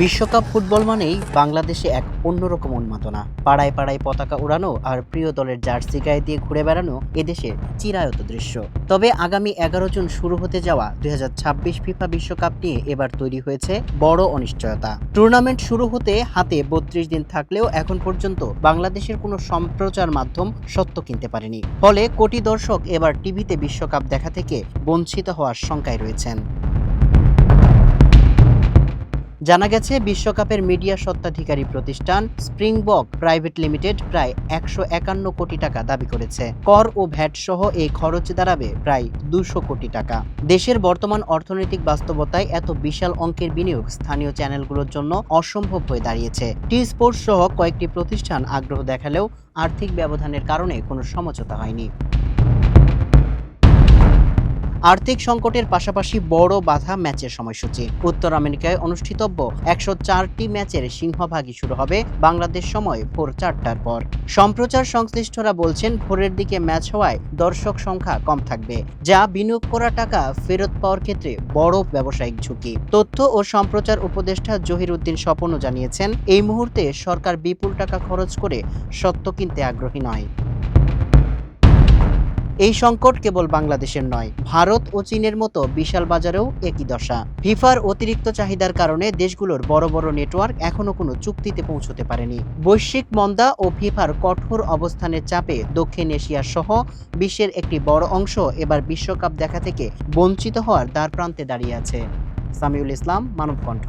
বিশ্বকাপ ফুটবল মানেই বাংলাদেশে এক অন্যরকম উন্মাদনা। পাড়ায় পাড়ায় পতাকা উড়ানো আর প্রিয় দলের জার্সি গায়ে দিয়ে ঘুরে বেড়ানো এদেশের চিরায়ত দৃশ্য। তবে আগামী 11 জুন শুরু হতে যাওয়া 2026 ফিফা বিশ্বকাপ নিয়ে এবার তৈরি হয়েছে বড় অনিশ্চয়তা। টুর্নামেন্ট শুরু হতে হাতে 32 দিন থাকলেও এখন পর্যন্ত বাংলাদেশের কোনো সম্প্রচার মাধ্যম সত্য কিনতে পারেনি। ফলে কোটি দর্শক এবার টিভিতে বিশ্বকাপ দেখা থেকে বঞ্চিত হওয়ার শঙ্কায় রয়েছেন। জানা গেছে বিশ্বকাপের মিডিয়া স্বত্বাধিকারী প্রতিষ্ঠান স্প্রিংবক প্রাইভেট লিমিটেড প্রায় 151 কোটি টাকা দাবি করেছে। কর ও ভ্যাট সহ এই খরচ দাঁড়াবে প্রায় 200 কোটি টাকা। দেশের বর্তমান অর্থনৈতিক বাস্তবতায় এত বিশাল অঙ্কের বিনিয়োগ স্থানীয় চ্যানেলগুলোর জন্য অসম্ভব হয়ে দাঁড়িয়েছে। টি স্পোর্টস সহ কয়েকটি প্রতিষ্ঠান আগ্রহ দেখালেও আর্থিক ব্যবধানের কারণে কোনো সমঝোতা হয়নি। আর্থিক সংকটের পাশাপাশি বড় বাধা ম্যাচের সময়সূচি। উত্তর আমেরিকায় অনুষ্ঠিতব্য 104টি ম্যাচের সিংহভাগই শুরু হবে বাংলাদেশ সময় ভোর 4টার পর। সম্প্রচার সংশ্লিষ্টরা বলছেন ভোরের দিকে ম্যাচ হওয়ায় দর্শক সংখ্যা কম থাকবে, যা বিনিয়োগ করা টাকা ফেরত পাওয়ার ক্ষেত্রে বড় ব্যবসায়িক ঝুঁকি। তথ্য ও সম্প্রচার উপদেষ্টা জহির উদ্দিন স্বপনও জানিয়েছেন, এই মুহূর্তে সরকার বিপুল টাকা খরচ করে সত্য কিনতে আগ্রহী নয়। এই সংকট কেবল বাংলাদেশের নয়, ভারত ও চীনের মতো বিশাল বাজারেও একই দশা। ফিফার অতিরিক্ত চাহিদার কারণে দেশগুলোর বড় বড় নেটওয়ার্ক এখনো কোনো চুক্তিতে পৌঁছতে পারেনি। বৈশ্বিক মন্দা ও ফিফার কঠোর অবস্থানের চাপে দক্ষিণ এশিয়া সহ বিশ্বের একটি বড় অংশ এবার বিশ্বকাপ দেখা থেকে বঞ্চিত হওয়ার দ্বারপ্রান্তে দাঁড়িয়ে আছে। সামিউল ইসলাম, মানবকণ্ঠ।